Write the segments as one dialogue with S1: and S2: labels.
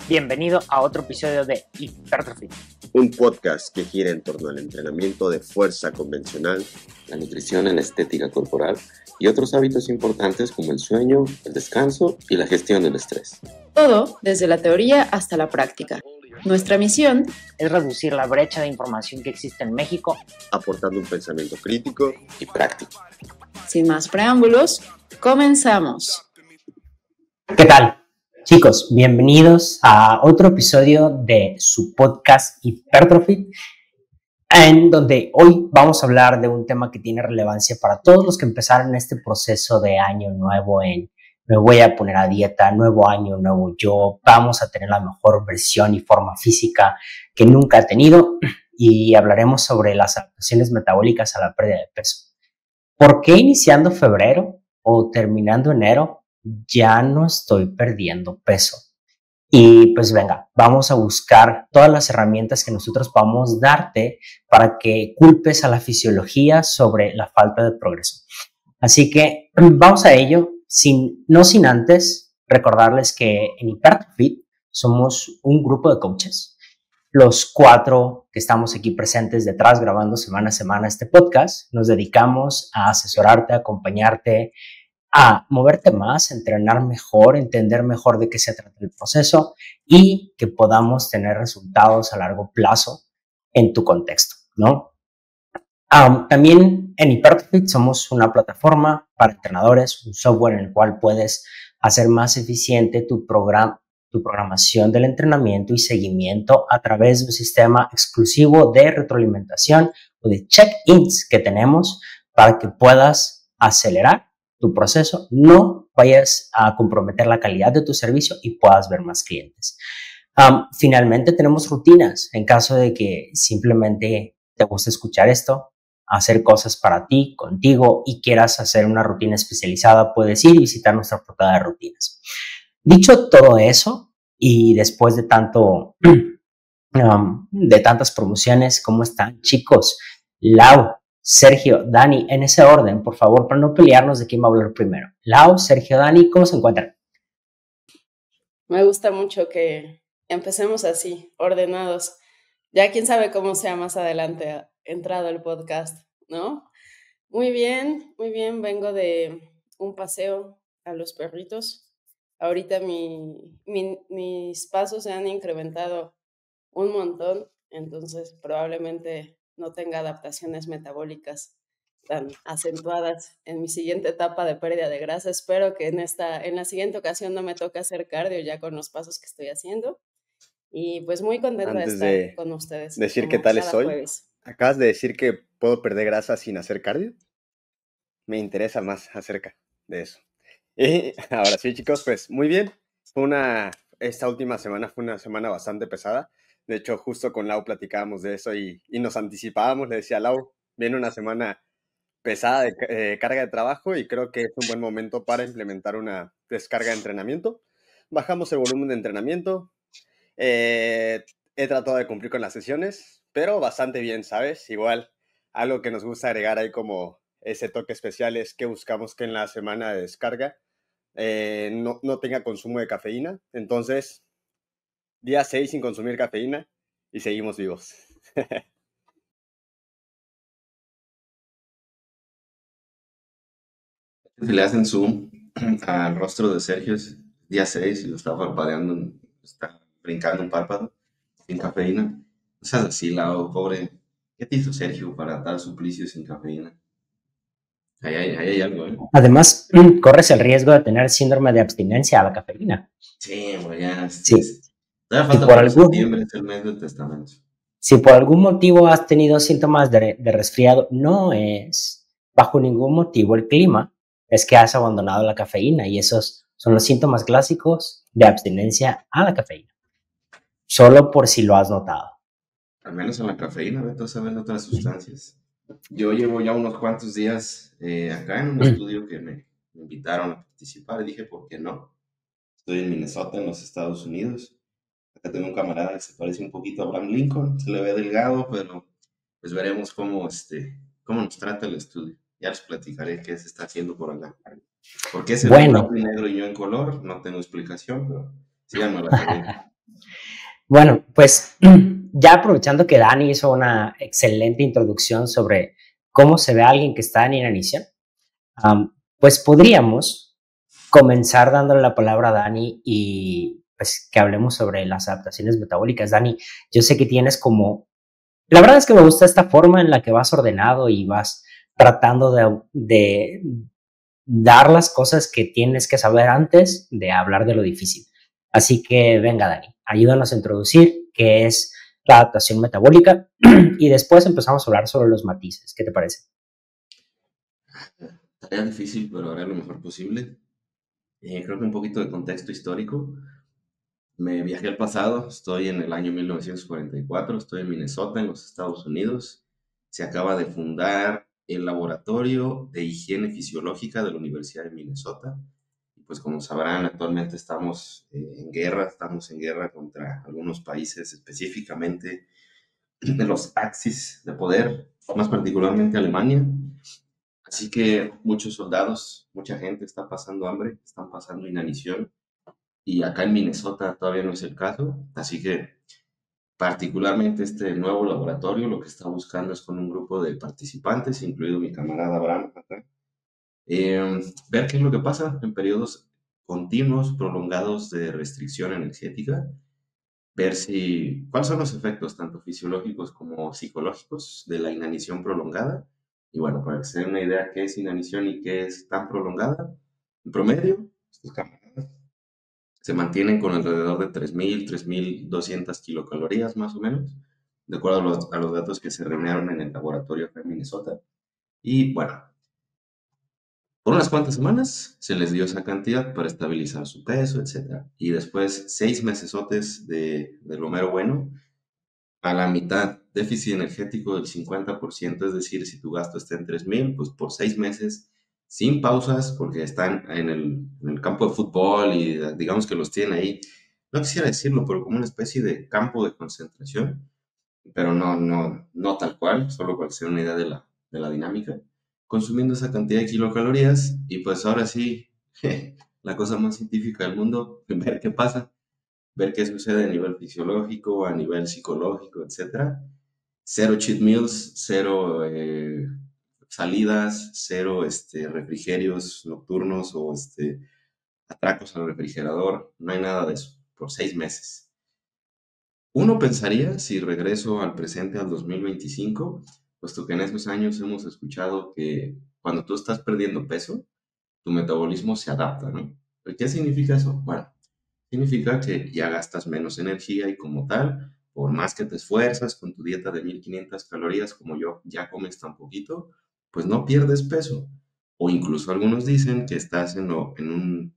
S1: Bienvenido a otro episodio de Hypertrophy,
S2: un podcast que gira en torno al entrenamiento de fuerza convencional,
S3: la nutrición en la estética corporal y otros hábitos importantes como el sueño, el descanso y la gestión del estrés.
S4: Todo desde la teoría hasta la práctica. Nuestra misión
S1: es reducir la brecha de información que existe en México,
S2: aportando un pensamiento crítico
S3: y práctico.
S4: Sin más preámbulos, comenzamos.
S1: ¿Qué tal? Chicos, bienvenidos a otro episodio de su podcast Hypertrophy, en donde hoy vamos a hablar de un tema que tiene relevancia para todos los que empezaron este proceso de año nuevo me voy a poner a dieta, nuevo año, nuevo yo, vamos a tener la mejor versión y forma física que nunca he tenido y hablaremos sobre las adaptaciones metabólicas a la pérdida de peso. ¿Por qué iniciando febrero o terminando enero ya no estoy perdiendo peso? Y pues venga, vamos a buscar todas las herramientas que nosotros podamos darte para que culpes a la fisiología sobre la falta de progreso. Así que vamos a ello, no sin antes recordarles que en Hypertrophy somos un grupo de coaches. Los 4 que estamos aquí presentes detrás grabando semana a semana este podcast, nos dedicamos a asesorarte, a acompañarte, a moverte más, entrenar mejor, entender mejor de qué se trata el proceso y que podamos tener resultados a largo plazo en tu contexto, ¿no? También en Hypertrophy somos una plataforma para entrenadores, un software en el cual puedes hacer más eficiente tu programación del entrenamiento y seguimiento a través de un sistema exclusivo de retroalimentación o de check-ins que tenemos para que puedas acelerar tu proceso, no vayas a comprometer la calidad de tu servicio y puedas ver más clientes. Finalmente tenemos rutinas en caso de que simplemente te guste escuchar esto, hacer cosas para ti, contigo y quieras hacer una rutina especializada, puedes ir y visitar nuestra portada de rutinas. Dicho todo eso y después de tantas promociones, ¿cómo están, chicos? Lau, Sergio, Dani, en ese orden, por favor, para no pelearnos de quién va a hablar primero. Lau, Sergio, Dani, ¿cómo se encuentran?
S4: Me gusta mucho que empecemos así, ordenados. Ya quién sabe cómo sea más adelante entrado el podcast, ¿no? Muy bien, vengo de un paseo a los perritos. Ahorita mis pasos se han incrementado un montón, entonces probablemente no tenga adaptaciones metabólicas tan acentuadas en mi siguiente etapa de pérdida de grasa. Espero que en la siguiente ocasión no me toque hacer cardio ya con los pasos que estoy haciendo. Y pues muy contenta de estar con ustedes.
S2: Decir qué tal estoy. Jueves. Acabas de decir que puedo perder grasa sin hacer cardio. Me interesa más acerca de eso. Y ahora sí, chicos, pues muy bien. Esta última semana fue una semana bastante pesada. De hecho, justo con Lau platicábamos de eso y nos anticipábamos. Le decía a Lau, viene una semana pesada de carga de trabajo y creo que es un buen momento para implementar una descarga de entrenamiento. Bajamos el volumen de entrenamiento. He tratado de cumplir con las sesiones, pero bastante bien, ¿sabes? Igual, algo que nos gusta agregar ahí como ese toque especial es que buscamos que en la semana de descarga no tenga consumo de cafeína. Entonces, día 6 sin consumir cafeína y seguimos vivos.
S3: Si le hacen zoom al rostro de Sergio, es día 6 y lo está parpadeando, está brincando un párpado sin cafeína. O sea, así, pobre. ¿Qué te hizo Sergio para dar suplicio sin cafeína? Ahí hay algo, ¿eh?
S1: Además, corres el riesgo de tener síndrome de abstinencia a la cafeína.
S3: Sí, bueno, ya.
S1: Sí.
S3: Todavía falta para septiembre, es el mes del testamento.
S1: Si por algún motivo has tenido síntomas de resfriado, no es bajo ningún motivo el clima, es que has abandonado la cafeína y esos son los síntomas clásicos de abstinencia a la cafeína. Solo por si lo has notado.
S3: Al menos en la cafeína, Beto, saben otras sustancias. Yo llevo ya unos cuantos días acá en un estudio que me invitaron a participar y dije, ¿por qué no? Estoy en Minnesota, en los Estados Unidos. Acá tengo un camarada que se parece un poquito a Abraham Lincoln, se le ve delgado, pero pues veremos cómo nos trata el estudio. Ya les platicaré qué se está haciendo por acá. ¿Por qué se ve blanco y negro y yo en color? No tengo explicación, pero Síganme la corriente.
S1: Bueno, pues ya aprovechando que Dani hizo una excelente introducción sobre cómo se ve a alguien que está en inanición, pues podríamos comenzar dándole la palabra a Dani y pues que hablemos sobre las adaptaciones metabólicas. Dani, yo sé que tienes como... La verdad es que me gusta esta forma en la que vas ordenado y vas tratando de dar las cosas que tienes que saber antes de hablar de lo difícil. Así que venga, Dani, ayúdanos a introducir qué es la adaptación metabólica y después empezamos a hablar sobre los matices. ¿Qué te parece?
S3: Tarea difícil, pero haré lo mejor posible. Creo que un poquito de contexto histórico. Me viajé al pasado, estoy en el año 1944, estoy en Minnesota, en los Estados Unidos. Se acaba de fundar el Laboratorio de Higiene Fisiológica de la Universidad de Minnesota. Y pues como sabrán, actualmente estamos estamos en guerra contra algunos países, específicamente de los axis de poder, más particularmente Alemania. Así que muchos soldados, mucha gente está pasando hambre, están pasando inanición. Y acá en Minnesota todavía no es el caso, así que particularmente este nuevo laboratorio lo que está buscando es con un grupo de participantes, incluido mi camarada Abraham acá, ver qué es lo que pasa en periodos continuos, prolongados de restricción energética, ver cuáles son los efectos tanto fisiológicos como psicológicos de la inanición prolongada. Y bueno, para que se den una idea qué es inanición y qué es tan prolongada, en promedio, estos camaradas se mantienen con alrededor de 3.200 kilocalorías más o menos, de acuerdo a los datos que se reunieron en el laboratorio acá en Minnesota. Y bueno, por unas cuantas semanas se les dio esa cantidad para estabilizar su peso, etc. Y después 6 mesesotes de lo mero bueno, a la mitad, déficit energético del 50%, es decir, si tu gasto está en 3.000, pues por 6 meses, sin pausas, porque están en el campo de fútbol y digamos que los tienen ahí, no quisiera decirlo, pero como una especie de campo de concentración, pero no tal cual, solo para hacer una idea de la dinámica, consumiendo esa cantidad de kilocalorías y pues ahora sí, la cosa más científica del mundo, ver qué pasa, ver qué sucede a nivel fisiológico, a nivel psicológico, etcétera. Cero cheat meals, cero salidas, cero refrigerios nocturnos o atracos al refrigerador, no hay nada de eso, por 6 meses. Uno pensaría, si regreso al presente, al 2025, puesto que en esos años hemos escuchado que cuando tú estás perdiendo peso, tu metabolismo se adapta, ¿no? ¿Qué significa eso? Bueno, significa que ya gastas menos energía y como tal, por más que te esfuerzas con tu dieta de 1.500 calorías, como yo, ya comes tan poquito, pues no pierdes peso. O incluso algunos dicen que estás en un,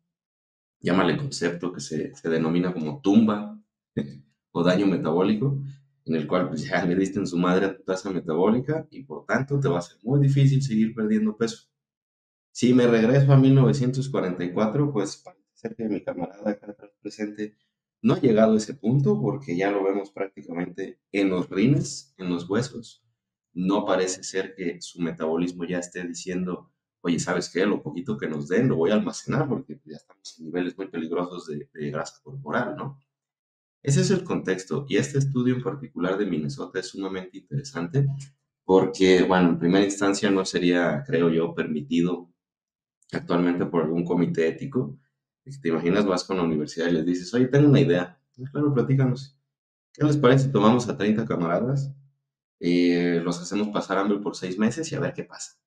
S3: llámale concepto que se denomina como tumba o daño metabólico, en el cual pues ya le diste en su madre a tu tasa metabólica y por tanto te va a ser muy difícil seguir perdiendo peso. Si me regreso a 1944, pues parece ser que mi camarada acá presente no ha llegado a ese punto porque ya lo vemos prácticamente en los rines, en los huesos. No parece ser que su metabolismo ya esté diciendo, oye, ¿sabes qué? Lo poquito que nos den lo voy a almacenar porque ya estamos en niveles muy peligrosos de grasa corporal, ¿no? Ese es el contexto y este estudio en particular de Minnesota es sumamente interesante porque, bueno, en primera instancia no sería, creo yo, permitido actualmente por algún comité ético. Te imaginas, vas con la universidad y les dices, oye, tengo una idea. Claro, platícanos. ¿Qué les parece si tomamos a 30 camaradas y los hacemos pasar hambre por 6 meses y a ver qué pasa?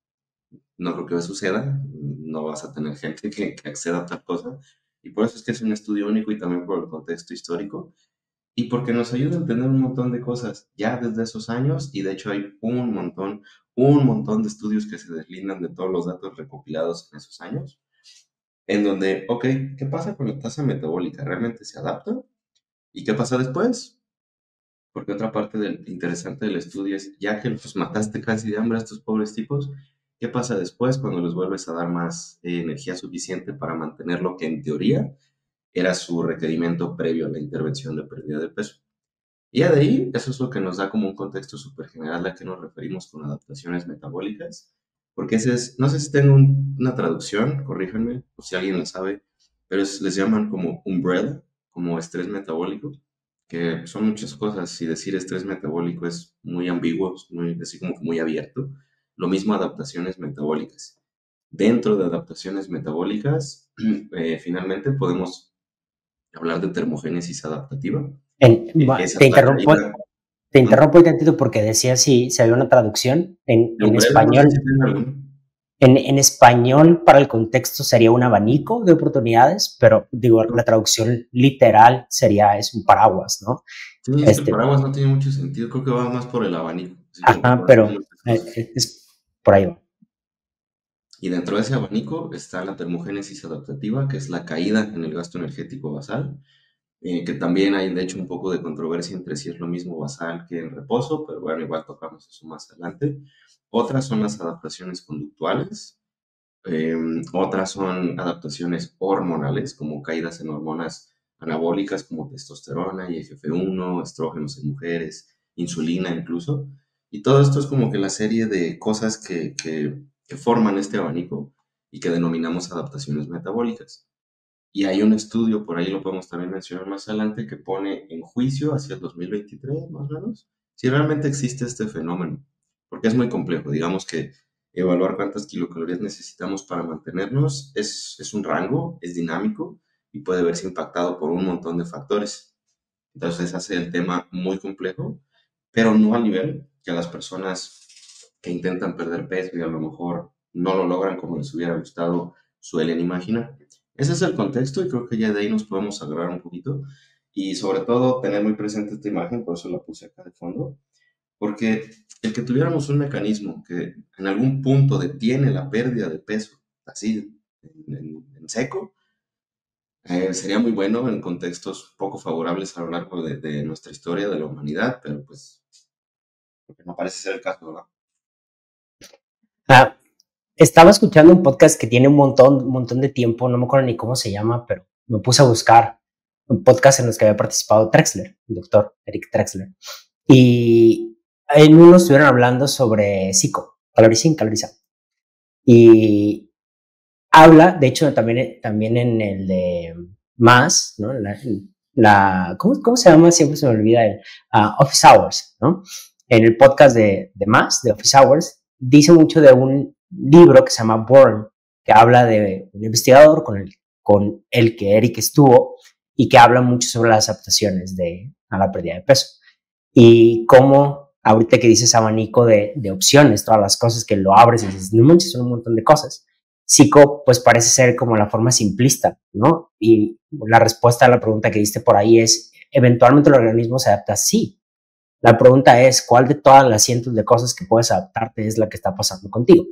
S3: No creo que suceda, no vas a tener gente que acceda a tal cosa. Y por eso es que es un estudio único y también por el contexto histórico y porque nos ayuda a entender un montón de cosas ya desde esos años y de hecho hay un montón de estudios que se deslindan de todos los datos recopilados en esos años, en donde, ok, ¿qué pasa con la tasa metabólica? ¿Realmente se adapta? ¿Y qué pasa después? Porque otra parte interesante del estudio es, ya que los mataste casi de hambre a estos pobres tipos, ¿qué pasa después cuando les vuelves a dar más energía suficiente para mantener lo que en teoría era su requerimiento previo a la intervención de pérdida de peso? Y ya de ahí, eso es lo que nos da como un contexto súper general a qué nos referimos con adaptaciones metabólicas, porque ese es, no sé si tengo una traducción, corríjanme, o si alguien la sabe, pero les llaman como umbrella, como estrés metabólico, que son muchas cosas, y decir estrés metabólico es muy ambiguo, es muy, así como que muy abierto. Lo mismo adaptaciones metabólicas. Dentro de adaptaciones metabólicas, finalmente podemos hablar de termogénesis adaptativa. Esa
S1: Te
S3: es la
S1: interrumpo,
S3: caída.
S1: te interrumpo un tantito porque decía si había una traducción
S3: De
S1: en
S3: Umbrella, no sé si
S1: español.
S3: tenga alguna.
S1: En español, para el contexto, sería un abanico de oportunidades, pero digo, la traducción literal sería es un paraguas, ¿no?
S3: Sí, es que el
S1: Este,
S3: paraguas no tiene mucho sentido, creo que va más por el abanico, así como que
S1: ajá,
S3: abarca
S1: pero
S3: muchas cosas.
S1: es por ahí va.
S3: Y dentro de ese abanico está la termogénesis adaptativa, que es la caída en el gasto energético basal, que también hay de hecho un poco de controversia entre si es lo mismo basal que en reposo, pero bueno, igual tocamos eso más adelante. Otras son las adaptaciones conductuales, otras son adaptaciones hormonales, como caídas en hormonas anabólicas como testosterona, IGF-1, estrógenos en mujeres, insulina incluso. Y todo esto es como que la serie de cosas que forman este abanico y que denominamos adaptaciones metabólicas. Y hay un estudio, por ahí lo podemos también mencionar más adelante, que pone en juicio hacia el 2023, más o menos, si realmente existe este fenómeno. Porque es muy complejo. Digamos que evaluar cuántas kilocalorías necesitamos para mantenernos es un rango, es dinámico y puede verse impactado por un montón de factores. Entonces hace el tema muy complejo, pero no al nivel que a las personas que intentan perder peso y a lo mejor no lo logran como les hubiera gustado suelen imaginar. Ese es el contexto y creo que ya de ahí nos podemos agarrar un poquito y sobre todo tener muy presente esta imagen, por eso la puse acá de fondo, porque el que tuviéramos un mecanismo que en algún punto detiene la pérdida de peso, así en seco, sería muy bueno en contextos poco favorables a lo largo de nuestra historia, de la humanidad, pero pues porque no parece ser el caso, ¿verdad?
S1: Ah, estaba escuchando un podcast que tiene un montón de tiempo, no me acuerdo ni cómo se llama, pero me puse a buscar un podcast en los que había participado Trexler, el doctor Eric Trexler. Y en uno estuvieron hablando sobre psico, caloriza in, caloriza. Y habla, de hecho, también en el de más, ¿no? ¿Cómo se llama? Siempre se me olvida el Office Hours, ¿no? En el podcast de más, de Office Hours, dice mucho de un libro que se llama Born, que habla de un investigador con el que Eric estuvo y que habla mucho sobre las adaptaciones a la pérdida de peso. Y cómo ahorita que dices abanico de opciones, todas las cosas que lo abres y dices, no manches, son un montón de cosas. Psico, pues parece ser como la forma simplista, ¿no? Y la respuesta a la pregunta que diste por ahí es, ¿eventualmente el organismo se adapta? Sí. La pregunta es, ¿cuál de todas las cientos de cosas que puedes adaptarte es la que está pasando contigo?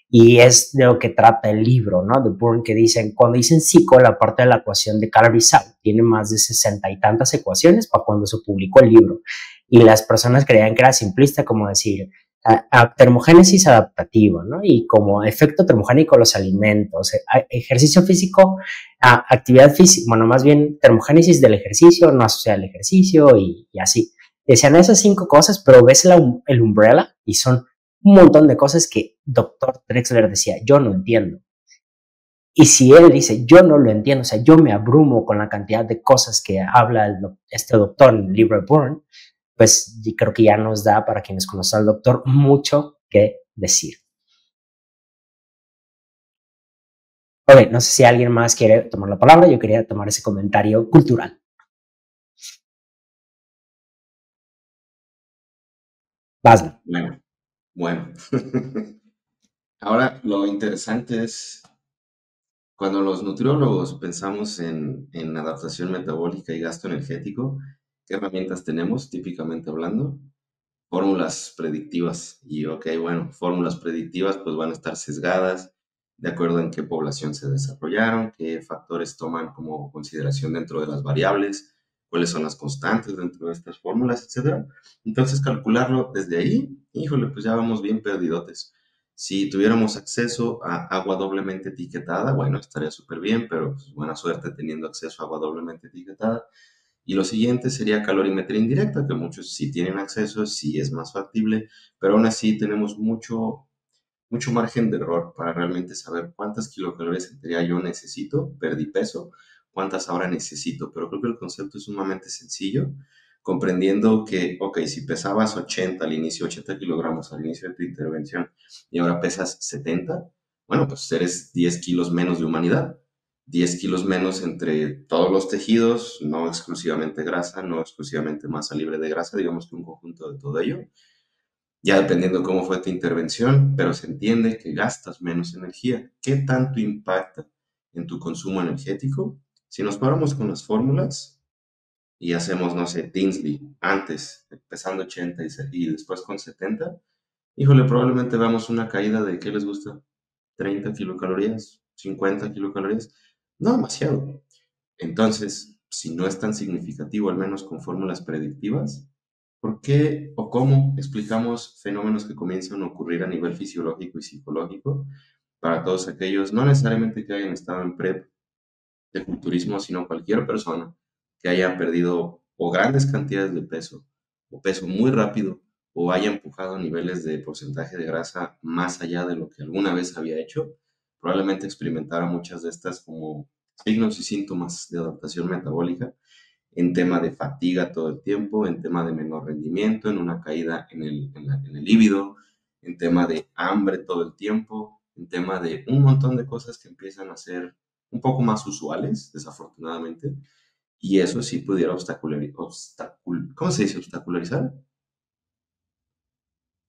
S1: Y es de lo que trata el libro, ¿no? De Bourne, que dicen, cuando dicen psico, la parte de la ecuación de Calabi-Yau tiene más de 60 y tantas ecuaciones para cuando se publicó el libro. Y las personas creían que era simplista, como decir, termogénesis adaptativa, ¿no? Y como efecto termogénico los alimentos, ejercicio físico, actividad física, bueno, más bien termogénesis del ejercicio, no asociada al ejercicio y así. Decían esas 5 cosas, pero ves el umbrella y son un montón de cosas que Dr. Drexler decía, yo no entiendo. Y si él dice, yo no lo entiendo, o sea, yo me abrumo con la cantidad de cosas que habla este doctor en el libro de Bourne, pues creo que ya nos da, para quienes conocen al doctor, mucho que decir. Ok, no sé si alguien más quiere tomar la palabra, yo quería tomar ese comentario cultural. Vas.
S3: Bueno. Ahora, lo interesante es cuando los nutriólogos pensamos en adaptación metabólica y gasto energético, ¿qué herramientas tenemos típicamente hablando? Fórmulas predictivas. Y ok, bueno, fórmulas predictivas pues van a estar sesgadas de acuerdo en qué población se desarrollaron, qué factores toman como consideración dentro de las variables, cuáles son las constantes dentro de estas fórmulas, etcétera. Entonces, calcularlo desde ahí, híjole, pues ya vamos bien perdidotes. Si tuviéramos acceso a agua doblemente etiquetada, bueno, estaría súper bien, pero pues, buena suerte teniendo acceso a agua doblemente etiquetada. Y lo siguiente sería calorimetría indirecta, que muchos sí tienen acceso, sí es más factible, pero aún así tenemos mucho margen de error para realmente saber cuántas kilocalorías en teoría yo necesito, perdí peso, cuántas ahora necesito, pero creo que el concepto es sumamente sencillo, comprendiendo que, ok, si pesabas 80 al inicio, 80 kilogramos al inicio de tu intervención y ahora pesas 70, bueno, pues eres 10 kilos menos de humanidad, 10 kilos menos entre todos los tejidos, no exclusivamente grasa, no exclusivamente masa libre de grasa, digamos que un conjunto de todo ello, ya dependiendo cómo fue tu intervención, pero se entiende que gastas menos energía. ¿Qué tanto impacta en tu consumo energético? Si nos paramos con las fórmulas y hacemos, no sé, Tinsley antes, pesando 80 y después con 70, híjole, probablemente veamos una caída de, ¿qué les gusta? 30 kilocalorías, 50 kilocalorías, no demasiado. Entonces, si no es tan significativo, al menos con fórmulas predictivas, ¿por qué o cómo explicamos fenómenos que comienzan a ocurrir a nivel fisiológico y psicológico para todos aquellos, no necesariamente que hayan estado en prep de culturismo, sino cualquier persona que haya perdido o grandes cantidades de peso, o peso muy rápido, o haya empujado niveles de porcentaje de grasa más allá de lo que alguna vez había hecho, probablemente experimentara muchas de estas como signos y síntomas de adaptación metabólica en tema de fatiga todo el tiempo, en tema de menor rendimiento, en una caída en el líbido, en tema de hambre todo el tiempo, en tema de un montón de cosas que empiezan a ser un poco más usuales, desafortunadamente, y eso sí pudiera ¿cómo se dice? Obstacularizar.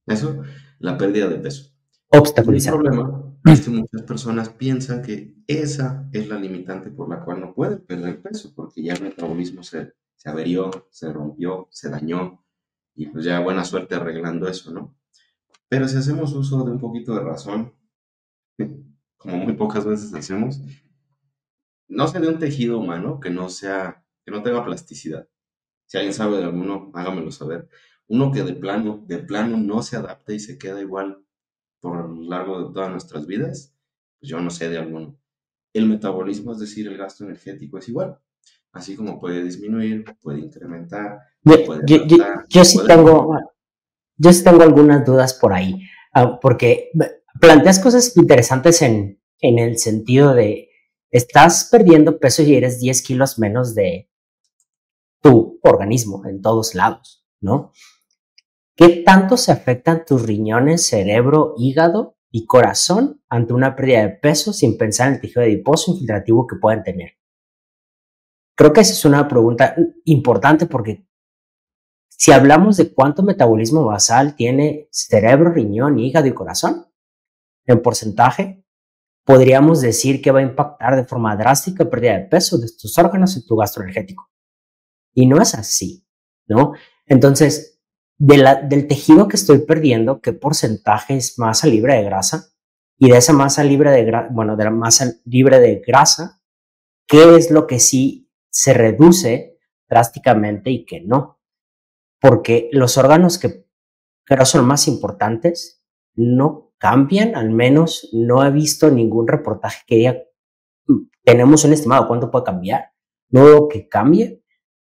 S3: Eso, la pérdida de peso. Y el
S1: Obstaculizar.
S3: problema es que muchas personas piensan que esa es la limitante por la cual no pueden perder peso, porque ya el metabolismo se averió, se rompió, se dañó, y pues ya buena suerte arreglando eso, ¿no? Pero si hacemos uso de un poquito de razón, como muy pocas veces hacemos, no sé de un tejido humano que no tenga plasticidad. Si alguien sabe de alguno, hágamelo saber. Uno que de plano no se adapta y se queda igual por lo largo de todas nuestras vidas, pues yo no sé de alguno. El metabolismo, es decir, el gasto energético es igual. Así como puede disminuir, puede incrementar,
S1: Yo,
S3: se puede
S1: yo- yo-
S3: adaptar,
S1: yo
S3: se
S1: sí
S3: puede
S1: tengo,
S3: mover.
S1: yo sí tengo algunas dudas por ahí, porque planteas cosas interesantes en el sentido de, estás perdiendo peso y eres 10 kilos menos de tu organismo en todos lados, ¿no? ¿Qué tanto se afectan tus riñones, cerebro, hígado y corazón ante una pérdida de peso sin pensar en el tejido adiposo infiltrativo que pueden tener? Creo que esa es una pregunta importante porque si hablamos de cuánto metabolismo basal tiene cerebro, riñón, hígado y corazón, en porcentaje, podríamos decir que va a impactar de forma drástica la pérdida de peso de tus órganos y tu gasto energético. Y no es así, ¿no? Entonces, del tejido que estoy perdiendo, ¿qué porcentaje es masa libre de grasa? Y de esa masa libre de grasa, bueno, de la masa libre de grasa, ¿qué es lo que sí se reduce drásticamente y qué no? Porque los órganos que creo son más importantes no cambian, al menos no he visto ningún reportaje que diga, tenemos un estimado, ¿cuánto puede cambiar? No veo que cambie,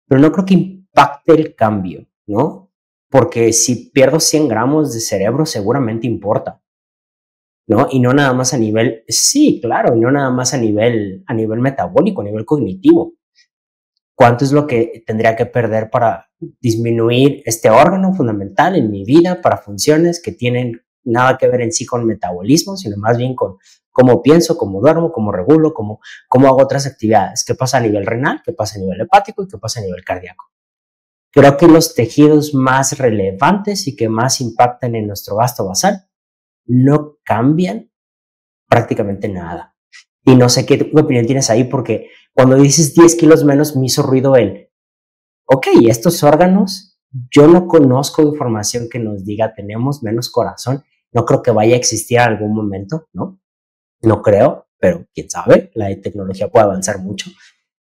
S1: pero no creo que impacte el cambio, ¿no? Porque si pierdo 100 gramos de cerebro, seguramente importa, ¿no? Y no nada más a nivel, sí, claro, y no nada más a nivel metabólico, a nivel cognitivo. ¿Cuánto es lo que tendría que perder para disminuir este órgano fundamental en mi vida para funciones que tienen nada que ver en sí con metabolismo, sino más bien con cómo pienso, cómo duermo, cómo regulo, cómo hago otras actividades? ¿Qué pasa a nivel renal? ¿Qué pasa a nivel hepático? ¿Y qué pasa a nivel cardíaco? Creo que los tejidos más relevantes y que más impactan en nuestro gasto basal no cambian prácticamente nada. Y no sé qué opinión tienes ahí, porque cuando dices 10 kilos menos, me hizo ruido ok, estos órganos, yo no conozco información que nos diga tenemos menos corazón, no creo que vaya a existir en algún momento, ¿no? No creo, pero quién sabe, la tecnología puede avanzar mucho,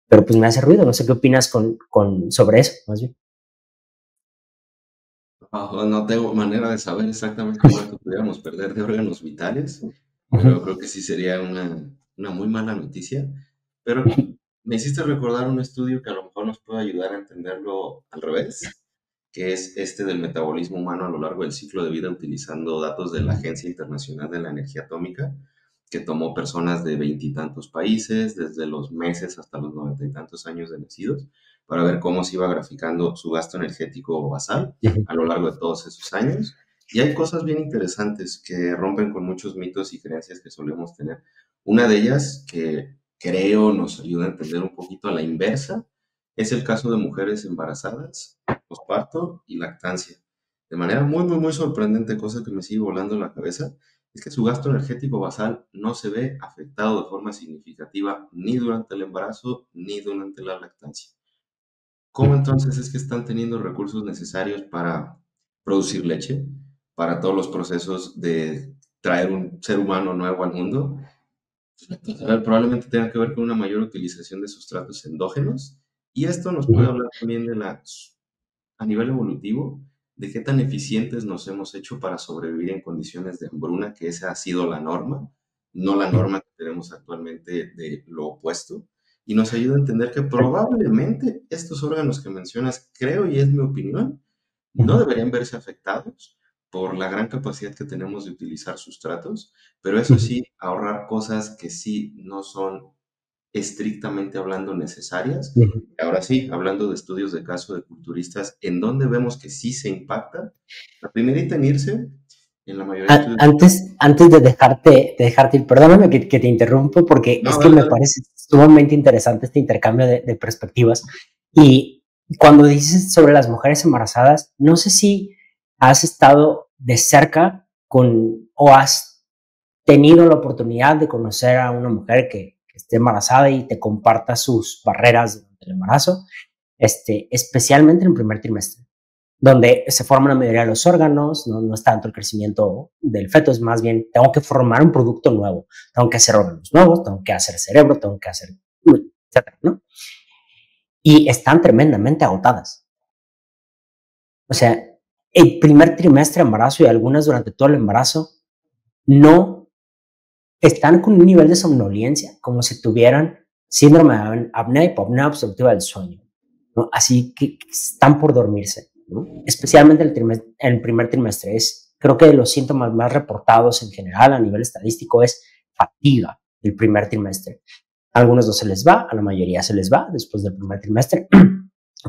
S1: pero pues me hace ruido, no sé qué opinas sobre eso, más bien.
S3: No tengo manera de saber exactamente cuánto pudiéramos perder de órganos vitales, pero creo que sí sería una muy mala noticia. Pero me hiciste recordar un estudio que a lo mejor nos puede ayudar a entenderlo al revés, que es este del metabolismo humano a lo largo del ciclo de vida utilizando datos de la Agencia Internacional de la Energía Atómica, que tomó personas de 20 y tantos países, desde los meses hasta los 90 y tantos años de nacidos, para ver cómo se iba graficando su gasto energético basal a lo largo de todos esos años. Y hay cosas bien interesantes que rompen con muchos mitos y creencias que solemos tener. Una de ellas, que creo nos ayuda a entender un poquito a la inversa, es el caso de mujeres embarazadas, posparto y lactancia. De manera muy sorprendente, cosa que me sigue volando en la cabeza, es que su gasto energético basal no se ve afectado de forma significativa ni durante el embarazo ni durante la lactancia. ¿Cómo entonces es que están teniendo recursos necesarios para producir leche, para todos los procesos de traer un ser humano nuevo al mundo? Probablemente tenga que ver con una mayor utilización de sustratos endógenos, y esto nos puede hablar también a nivel evolutivo, de qué tan eficientes nos hemos hecho para sobrevivir en condiciones de hambruna, que esa ha sido la norma, no la norma que tenemos actualmente de lo opuesto, y nos ayuda a entender que probablemente estos órganos que mencionas, creo y es mi opinión, no deberían verse afectados por la gran capacidad que tenemos de utilizar sustratos, pero eso sí, ahorrar cosas que sí no son estrictamente hablando necesarias. Ahora sí, hablando de estudios de caso de culturistas, ¿en dónde vemos que sí se impacta? La primerita en irse, en la mayoría de estudios.
S1: Antes de dejarte ir, perdóname que te interrumpo porque
S3: No,
S1: es que
S3: dale,
S1: me
S3: dale.
S1: parece sumamente interesante este intercambio de perspectivas. Y cuando dices sobre las mujeres embarazadas, no sé si has estado de cerca con o has tenido la oportunidad de conocer a una mujer que esté embarazada y te comparta sus barreras durante el embarazo, especialmente en el primer trimestre, donde se forman la mayoría de los órganos, no es tanto el crecimiento del feto, es más bien, tengo que formar un producto nuevo, tengo que hacer órganos nuevos, tengo que hacer cerebro, tengo que hacer, etcétera, ¿no? Y están tremendamente agotadas. O sea, el primer trimestre de embarazo y algunas durante todo el embarazo no están con un nivel de somnolencia como si tuvieran síndrome de apnea y hipopnea obstructiva del sueño, ¿no? Así que están por dormirse, ¿no? Especialmente el primer trimestre. Creo que de los síntomas más reportados en general a nivel estadístico es fatiga el primer trimestre. A algunos no se les va, a la mayoría se les va después del primer trimestre,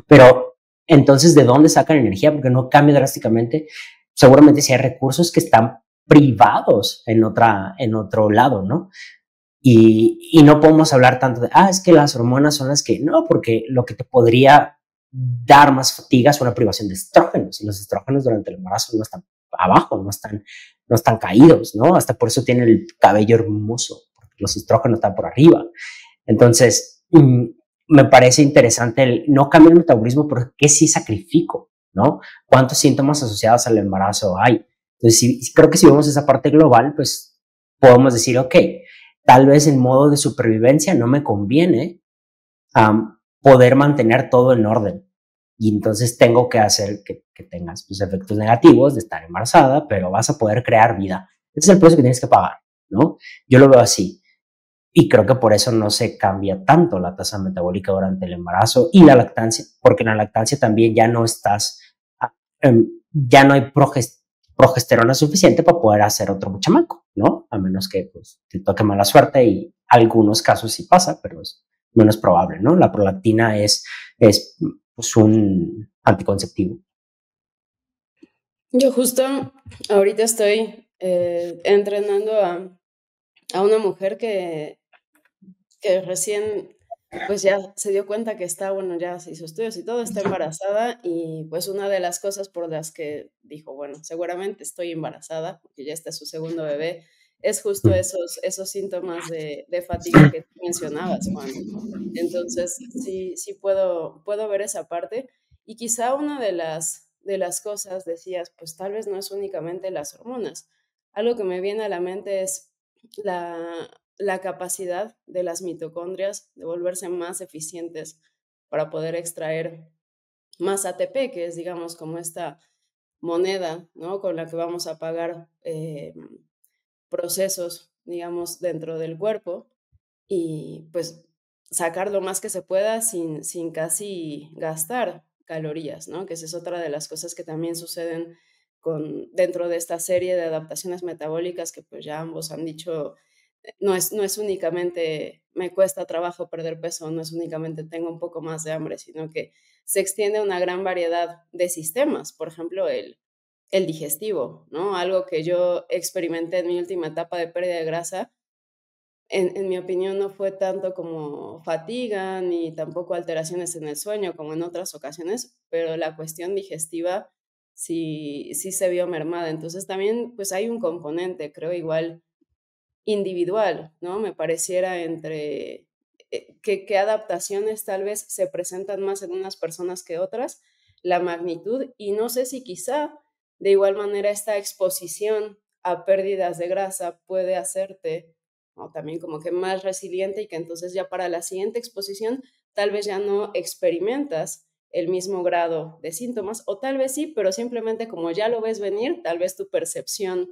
S1: pero entonces, ¿de dónde sacan energía? Porque no cambia drásticamente. Seguramente si hay recursos que están privados en otro lado, ¿no? Y no podemos hablar tanto de, es que las hormonas son las que, no, porque lo que te podría dar más fatiga es una privación de estrógenos, y los estrógenos durante el embarazo no están abajo, no están caídos, ¿no? Hasta por eso tienen el cabello hermoso, porque los estrógenos están por arriba. Entonces, me parece interesante no cambiar el metabolismo, pero ¿qué sí sacrifico? ¿No? ¿Cuántos síntomas asociados al embarazo hay? Entonces, creo que si vemos esa parte global, pues podemos decir, ok, tal vez en modo de supervivencia no me conviene poder mantener todo en orden. Y entonces tengo que hacer que tengas pues, efectos negativos de estar embarazada, pero vas a poder crear vida. Ese es el precio que tienes que pagar, ¿no? Yo lo veo así. Y creo que por eso no se cambia tanto la tasa metabólica durante el embarazo y la lactancia, porque en la lactancia también ya no ya no hay progesterona suficiente para poder hacer otro chamaco, ¿no? A menos que pues, te toque mala suerte, y algunos casos sí pasa, pero es menos probable, ¿no? La prolactina es pues, un anticonceptivo.
S4: Yo justo ahorita estoy entrenando a una mujer que recién pues ya se dio cuenta que está, bueno, ya se hizo estudios y todo, está embarazada, y pues una de las cosas por las que dijo, bueno, seguramente estoy embarazada, porque ya está su segundo bebé, es justo esos síntomas de fatiga que tú mencionabas, Juan. Entonces, sí puedo ver esa parte, y quizá una de las cosas, decías, pues tal vez no es únicamente las hormonas. Algo que me viene a la mente es la capacidad de las mitocondrias de volverse más eficientes para poder extraer más ATP, que es, digamos, como esta moneda, ¿no? Con la que vamos a pagar procesos, digamos, dentro del cuerpo, y pues sacar lo más que se pueda sin casi gastar calorías, ¿no? Que esa es otra de las cosas que también suceden dentro de esta serie de adaptaciones metabólicas que pues ya ambos han dicho no es únicamente me cuesta trabajo perder peso, no es únicamente tengo un poco más de hambre, sino que se extiende a una gran variedad de sistemas. Por ejemplo, el digestivo, ¿no? Algo que yo experimenté en mi última etapa de pérdida de grasa, en mi opinión no fue tanto como fatiga ni tampoco alteraciones en el sueño como en otras ocasiones, pero la cuestión digestiva sí se vio mermada. Entonces también pues hay un componente, creo, igual individual, ¿no? Me pareciera entre qué adaptaciones tal vez se presentan más en unas personas que otras, la magnitud, y no sé si quizá de igual manera esta exposición a pérdidas de grasa puede hacerte, ¿no?, también como que más resiliente, y que entonces ya para la siguiente exposición tal vez ya no experimentas el mismo grado de síntomas, o tal vez sí, pero simplemente como ya lo ves venir, tal vez tu percepción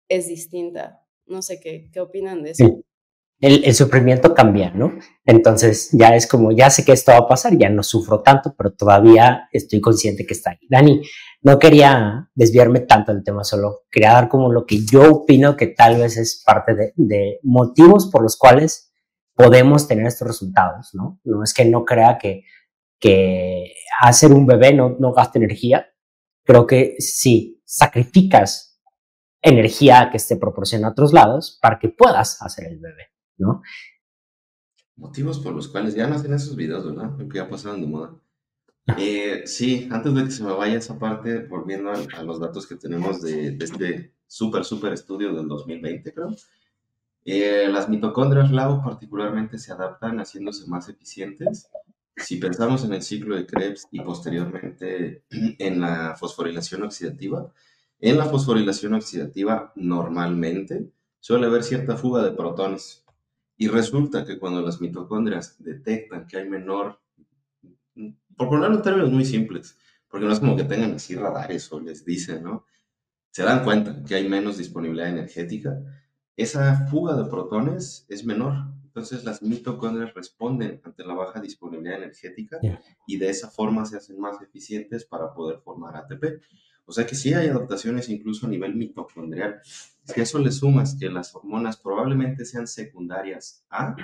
S4: es distinta. No sé qué opinan de eso.
S1: Sí. El sufrimiento cambia, ¿no? Entonces ya es como, ya sé que esto va a pasar, ya no sufro tanto, pero todavía estoy consciente que está ahí. Dani, no quería desviarme tanto del tema, solo quería dar como lo que yo opino que tal vez es parte de motivos por los cuales podemos tener estos resultados, ¿no? No es que no crea que hacer un bebé no gasta energía. Creo que sí, sacrificas energía que te proporciona a otros lados para que puedas hacer el bebé, ¿no?
S3: Motivos por los cuales ya no hacen esos videos, ¿verdad? Porque ya pasaron de moda. Sí, antes de que se me vaya esa parte, volviendo a los datos que tenemos de este súper estudio del 2020, creo. Las mitocondrias LAO particularmente se adaptan haciéndose más eficientes. Si pensamos en el ciclo de Krebs y posteriormente en la fosforilación oxidativa, en la fosforilación oxidativa normalmente suele haber cierta fuga de protones. Y resulta que cuando las mitocondrias detectan que hay menor, por ponerlo en términos muy simples, porque no es como que tengan así radares o les dicen, ¿no? Se dan cuenta que hay menos disponibilidad energética, esa fuga de protones es menor. Entonces las mitocondrias responden ante la baja disponibilidad energética
S1: Yeah.
S3: y de esa forma se hacen más eficientes para poder formar ATP. O sea que sí hay adaptaciones incluso a nivel mitocondrial. Si a eso le sumas que las hormonas probablemente sean secundarias a,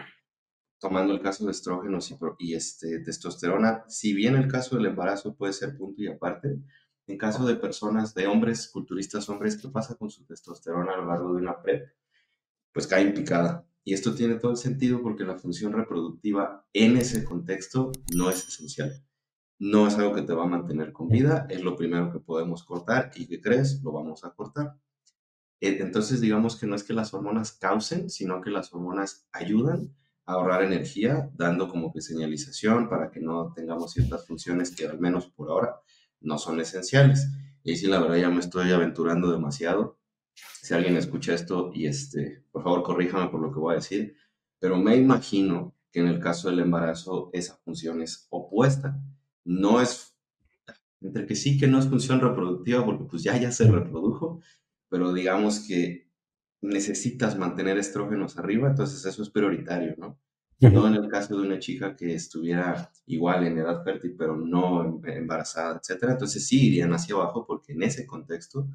S3: tomando el caso de estrógenos y testosterona, si bien el caso del embarazo puede ser punto y aparte, en caso de personas, de hombres, culturistas hombres, ¿qué pasa con su testosterona a lo largo de una PrEP? Pues cae en picada. Y esto tiene todo el sentido porque la función reproductiva en ese contexto no es esencial. No es algo que te va a mantener con vida, es lo primero que podemos cortar y ¿qué crees? Lo vamos a cortar. Entonces, digamos que no es que las hormonas causen, sino que las hormonas ayudan a ahorrar energía, dando como que señalización para que no tengamos ciertas funciones que al menos por ahora no son esenciales. Y ahí sí, la verdad, ya me estoy aventurando demasiado. Si alguien escucha esto y por favor, corríjame por lo que voy a decir, pero me imagino que en el caso del embarazo esa función es opuesta. No es, entre que sí que no es función reproductiva porque pues ya se reprodujo, pero digamos que necesitas mantener estrógenos arriba, entonces eso es prioritario, ¿no? No en el caso de una chica que estuviera igual en edad fértil, pero no embarazada, etcétera. Entonces sí irían hacia abajo porque en ese contexto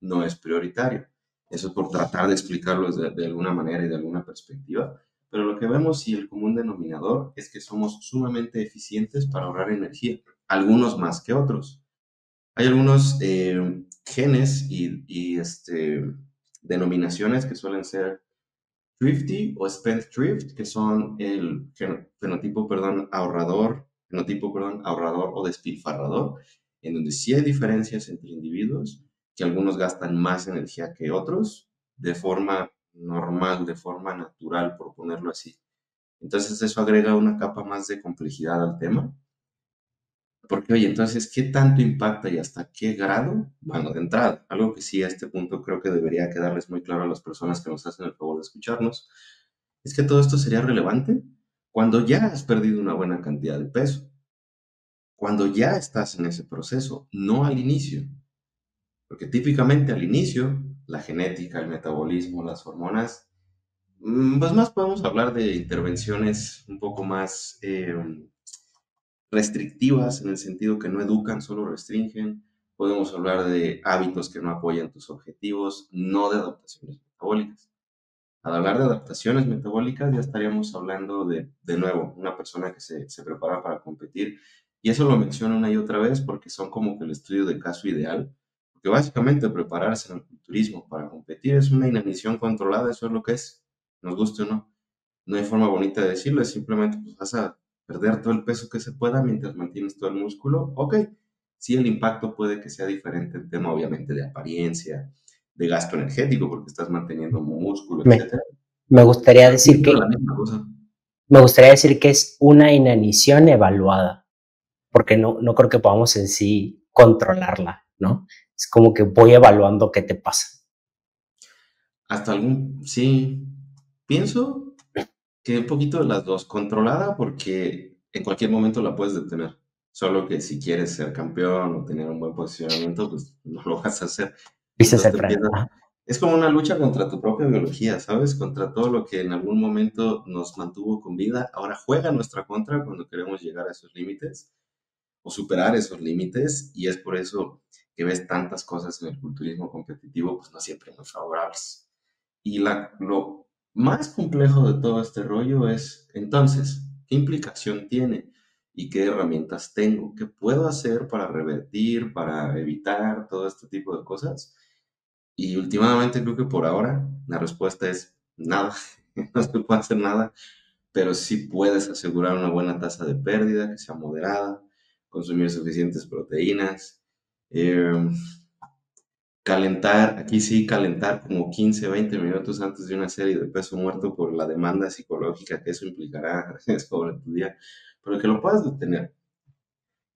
S3: no es prioritario. Eso es por tratar de explicarlo de alguna manera y de alguna perspectiva. Pero lo que vemos y el común denominador es que somos sumamente eficientes para ahorrar energía, algunos más que otros. Hay algunos genes y denominaciones que suelen ser thrifty o spendthrift, que son el fenotipo, ahorrador o despilfarrador, en donde sí hay diferencias entre individuos, que algunos gastan más energía que otros, de forma normal, de forma natural, por ponerlo así. Entonces eso agrega una capa más de complejidad al tema. Porque, oye, entonces, ¿qué tanto impacta y hasta qué grado? Bueno, de entrada, algo que sí a este punto creo que debería quedarles muy claro a las personas que nos hacen el favor de escucharnos, es que todo esto sería relevante cuando ya has perdido una buena cantidad de peso, cuando ya estás en ese proceso, no al inicio. Porque típicamente al inicio, la genética, el metabolismo, las hormonas, pues más podemos hablar de intervenciones un poco más restrictivas en el sentido que no educan, solo restringen. Podemos hablar de hábitos que no apoyan tus objetivos, no de adaptaciones metabólicas. Al hablar de adaptaciones metabólicas, ya estaríamos hablando de nuevo, una persona que se prepara para competir. Y eso lo menciono una y otra vez porque son como que el estudio de caso ideal. Porque básicamente prepararse en el culturismo para competir es una inanición controlada, eso es lo que es, nos guste o no. No hay forma bonita de decirlo, es simplemente pues, vas a perder todo el peso que se pueda mientras mantienes todo el músculo. Ok, sí, el impacto puede que sea diferente en tema obviamente de apariencia, de gasto energético, porque estás manteniendo músculo, etc.
S1: Me gustaría decir que
S3: La misma cosa.
S1: me gustaría decir que es una inanición evaluada, porque no creo que podamos en sí controlarla, ¿no? Es como que voy evaluando qué te pasa.
S3: Hasta sí, pienso que un poquito de las dos, controlada porque en cualquier momento la puedes detener, solo que si quieres ser campeón o tener un buen posicionamiento, pues no lo vas a hacer.
S1: Pisas
S3: Entonces
S1: el freno.
S3: es como una lucha contra tu propia biología, ¿sabes? Contra todo lo que en algún momento nos mantuvo con vida, ahora juega en nuestra contra cuando queremos llegar a esos límites o superar esos límites, y es por eso que ves tantas cosas en el culturismo competitivo, pues no siempre muy favorables. Y lo más complejo de todo este rollo es, entonces, ¿qué implicación tiene? ¿Y qué herramientas tengo? ¿Qué puedo hacer para revertir, para evitar todo este tipo de cosas? Y últimamente creo que por ahora la respuesta es nada, no se puede hacer nada, pero sí puedes asegurar una buena tasa de pérdida, que sea moderada, consumir suficientes proteínas, eh, calentar, aquí sí, calentar como 15, 20 minutos antes de una serie de peso muerto por la demanda psicológica que eso implicará sobre tu día, pero que lo puedas detener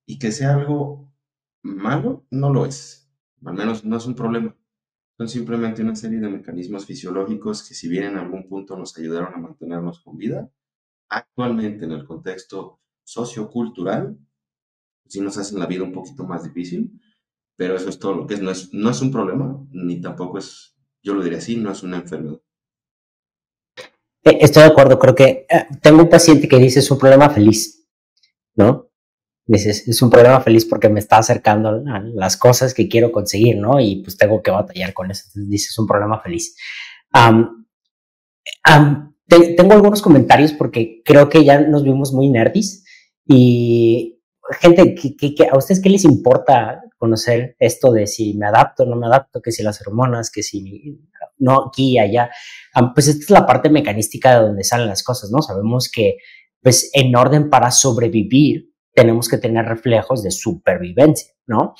S3: y que sea algo malo, no lo es, al menos no es un problema. Son simplemente una serie de mecanismos fisiológicos que si bien en algún punto nos ayudaron a mantenernos con vida, actualmente en el contexto sociocultural, sí nos hacen la vida un poquito más difícil, pero eso es todo lo que es. No es un problema, ni tampoco es, yo lo diría así, no es una enfermedad.
S1: Estoy de acuerdo, creo que tengo un paciente que dice es un problema feliz, ¿no? Dices, es un problema feliz porque me está acercando a las cosas que quiero conseguir, ¿no? Y pues tengo que batallar con eso. Entonces dices, es un problema feliz. Tengo algunos comentarios porque creo que ya nos vimos muy nerdis y gente, ¿a ustedes qué les importa conocer esto de si me adapto o no me adapto, que si las hormonas, que si no aquí y allá? Pues esta es la parte mecanística de donde salen las cosas, ¿no? Sabemos que pues en orden para sobrevivir tenemos que tener reflejos de supervivencia, ¿no?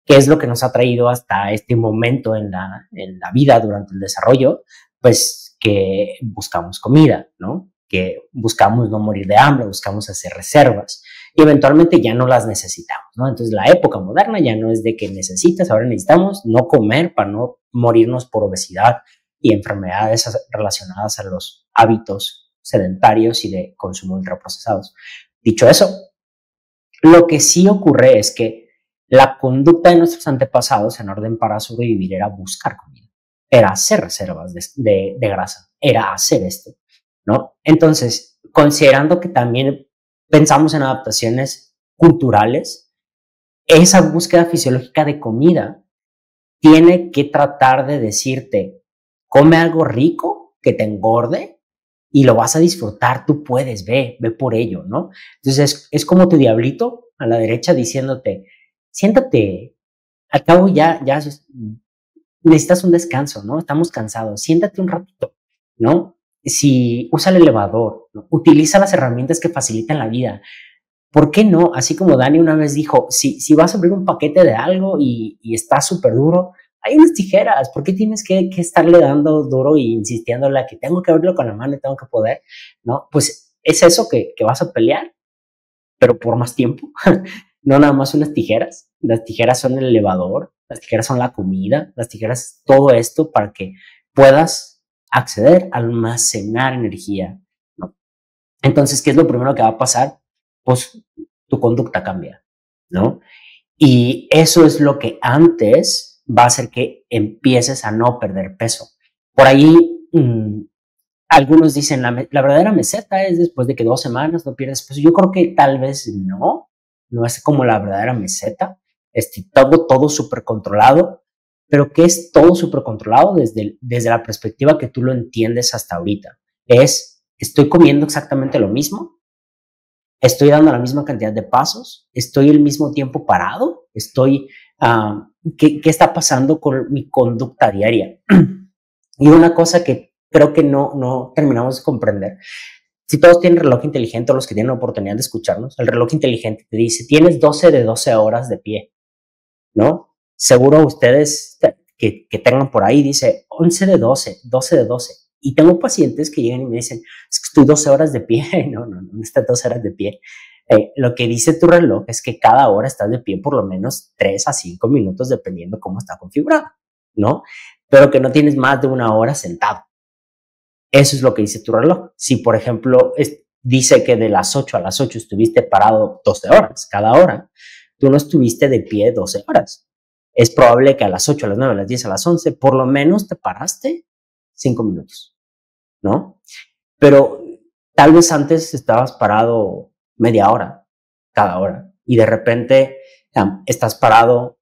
S1: ¿Qué es lo que nos ha traído hasta este momento en la vida durante el desarrollo? Pues que buscamos comida, ¿no? Que buscamos no morir de hambre, buscamos hacer reservas y eventualmente ya no las necesitamos, ¿no? Entonces la época moderna ya no es de que necesitas, ahora necesitamos no comer para no morirnos por obesidad y enfermedades relacionadas a los hábitos sedentarios y de consumo ultraprocesados. Dicho eso, lo que sí ocurre es que la conducta de nuestros antepasados en orden para sobrevivir era buscar comida, era hacer reservas de grasa, era hacer esto, ¿no? Entonces, considerando que también pensamos en adaptaciones culturales, esa búsqueda fisiológica de comida tiene que tratar de decirte, come algo rico que te engorde y lo vas a disfrutar, tú puedes, ve por ello, ¿no? Entonces es como tu diablito a la derecha diciéndote, siéntate, al cabo ya necesitas un descanso, ¿no? Estamos cansados, siéntate un ratito, ¿no? Si usa el elevador, ¿no? Utiliza las herramientas que facilitan la vida. ¿Por qué no? Así como Dani una vez dijo, si vas a abrir un paquete de algo y está súper duro, hay unas tijeras, ¿por qué tienes que estarle dando duro e insistiéndole a que tengo que abrirlo con la mano y tengo que poder? ¿No? Pues es eso que vas a pelear, pero por más tiempo. No nada más unas tijeras. Las tijeras son el elevador, las tijeras son la comida, las tijeras, todo esto para que puedas acceder a almacenar energía, ¿no? Entonces, ¿qué es lo primero que va a pasar? Pues tu conducta cambia, ¿no? Y eso es lo que antes va a hacer que empieces a no perder peso. Por ahí, algunos dicen la verdadera meseta es después de que 2 semanas no pierdes peso. Yo creo que tal vez no es como la verdadera meseta. Todo súper controlado. pero que es todo súper controlado desde la perspectiva que tú lo entiendes hasta ahorita. Estoy comiendo exactamente lo mismo, estoy dando la misma cantidad de pasos, estoy el mismo tiempo parado, ¿qué está pasando con mi conducta diaria? Y una cosa que creo que no terminamos de comprender, si todos tienen reloj inteligente, o los que tienen la oportunidad de escucharnos, el reloj inteligente te dice, tienes 12 de 12 horas de pie, ¿no? Seguro ustedes que tengan por ahí, dice 11 de 12, 12 de 12. Y tengo pacientes que llegan y me dicen, es que estoy 12 horas de pie. No está 12 horas de pie. Lo que dice tu reloj es que cada hora estás de pie por lo menos 3 a 5 minutos, dependiendo cómo está configurado, ¿no? Pero que no tienes más de una hora sentado. Eso es lo que dice tu reloj. Si, por ejemplo, dice que de las 8 a las 8 estuviste parado 12 horas cada hora, tú no estuviste de pie 12 horas. Es probable que a las 8, a las 9, a las 10, a las 11, por lo menos te paraste 5 minutos, ¿no? Pero tal vez antes estabas parado media hora cada hora y de repente estás parado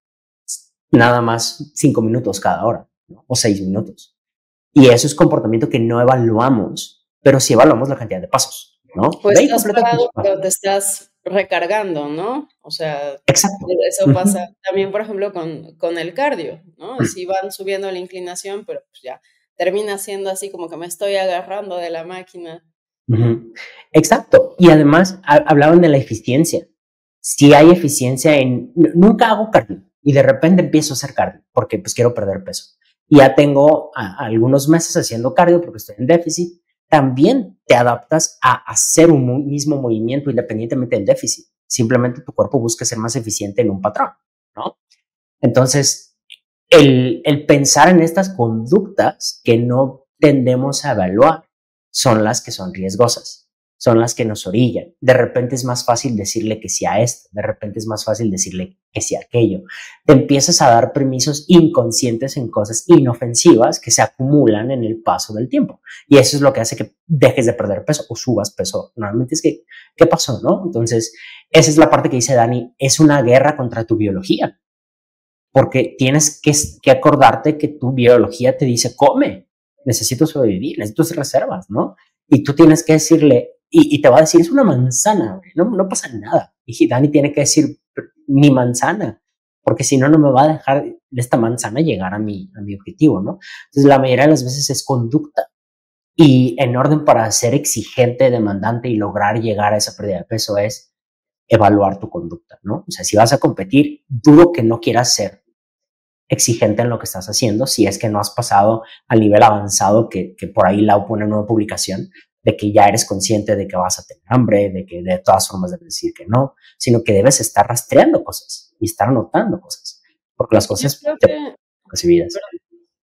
S1: nada más 5 minutos cada hora, ¿no? O 6 minutos. Y eso es comportamiento que no evaluamos, pero sí evaluamos la cantidad de pasos, ¿no?
S4: Pues estás parado, pero te estás recargando, ¿no? O sea,
S1: exacto.
S4: Eso pasa también, por ejemplo, con el cardio, ¿no? Si van subiendo la inclinación, pero pues ya termina siendo así como que me estoy agarrando de la máquina.
S1: Exacto. Y además hablaban de la eficiencia. Si hay eficiencia nunca hago cardio y de repente empiezo a hacer cardio porque pues quiero perder peso. Y ya tengo algunos meses haciendo cardio porque estoy en déficit. También te adaptas a hacer un mismo movimiento independientemente del déficit. Simplemente tu cuerpo busca ser más eficiente en un patrón, ¿no? Entonces, el pensar en estas conductas que no tendemos a evaluar son las que son riesgosas, son las que nos orillan. De repente es más fácil decirle que sí a esto, de repente es más fácil decirle que sí a aquello. Te empiezas a dar permisos inconscientes en cosas inofensivas que se acumulan en el paso del tiempo. Y eso es lo que hace que dejes de perder peso o subas peso. Normalmente es que, ¿qué pasó, no? Entonces, esa es la parte que dice Dani, es una guerra contra tu biología. Porque tienes que acordarte que tu biología te dice, come, necesito sobrevivir, necesito hacer reservas, ¿no? Y tú tienes que decirle, y te va a decir, es una manzana, no pasa nada. Y Dani tiene que decir, mi manzana, porque si no, no me va a dejar esta manzana llegar a mi objetivo, ¿no? Entonces, la mayoría de las veces es conducta. Y en orden para ser exigente, demandante y lograr llegar a esa pérdida de peso es evaluar tu conducta, ¿no? O sea, si vas a competir, dudo que no quieras ser exigente en lo que estás haciendo si es que no has pasado al nivel avanzado que por ahí Lau pone una nueva publicación de que ya eres consciente de que vas a tener hambre, de que de todas formas debes decir que no, sino que debes estar rastreando cosas y estar anotando cosas, porque las cosas te recibidas.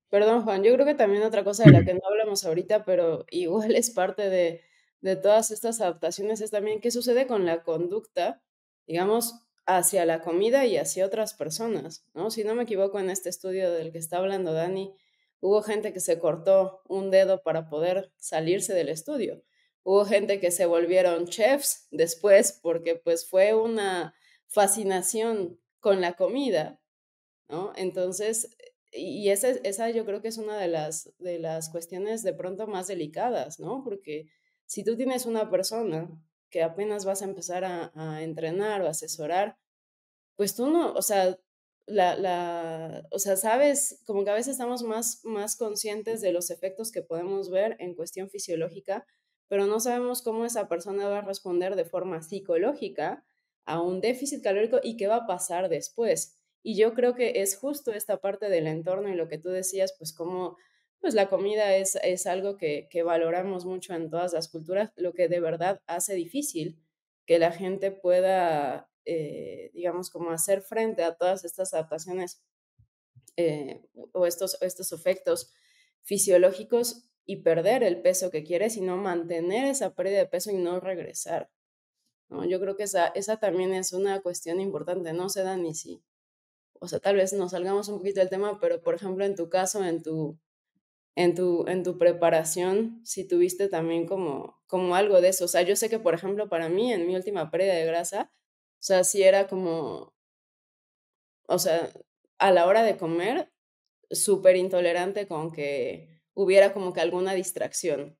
S4: Perdón, Juan, yo creo que también otra cosa de la que no hablamos ahorita, pero igual es parte de todas estas adaptaciones, es también qué sucede con la conducta, digamos, hacia la comida y hacia otras personas, ¿no? Si no me equivoco, en este estudio del que está hablando Dani, hubo gente que se cortó un dedo para poder salirse del estudio. Hubo gente que se volvieron chefs después porque pues fue una fascinación con la comida, ¿no? Entonces, y esa yo creo que es una de las cuestiones de pronto más delicadas, ¿no? Porque si tú tienes una persona que apenas vas a empezar a entrenar o asesorar, pues tú no, o sea, o sea, sabes, como que a veces estamos más conscientes de los efectos que podemos ver en cuestión fisiológica, pero no sabemos cómo esa persona va a responder de forma psicológica a un déficit calórico y qué va a pasar después. Y yo creo que es justo esta parte del entorno y lo que tú decías, pues como pues la comida es algo que valoramos mucho en todas las culturas, lo que de verdad hace difícil que la gente pueda, digamos, como hacer frente a todas estas adaptaciones o estos efectos fisiológicos y perder el peso que quiere, sino mantener esa pérdida de peso y no regresar, ¿no? Yo creo que esa también es una cuestión importante, no se da ni si, o sea, tal vez nos salgamos un poquito del tema, pero por ejemplo, en tu caso, en tu preparación, si tuviste también como algo de eso. O sea, yo sé que, por ejemplo, para mí, en mi última pérdida de grasa, o sea, sí era como, o sea, a la hora de comer, súper intolerante con que hubiera como que alguna distracción,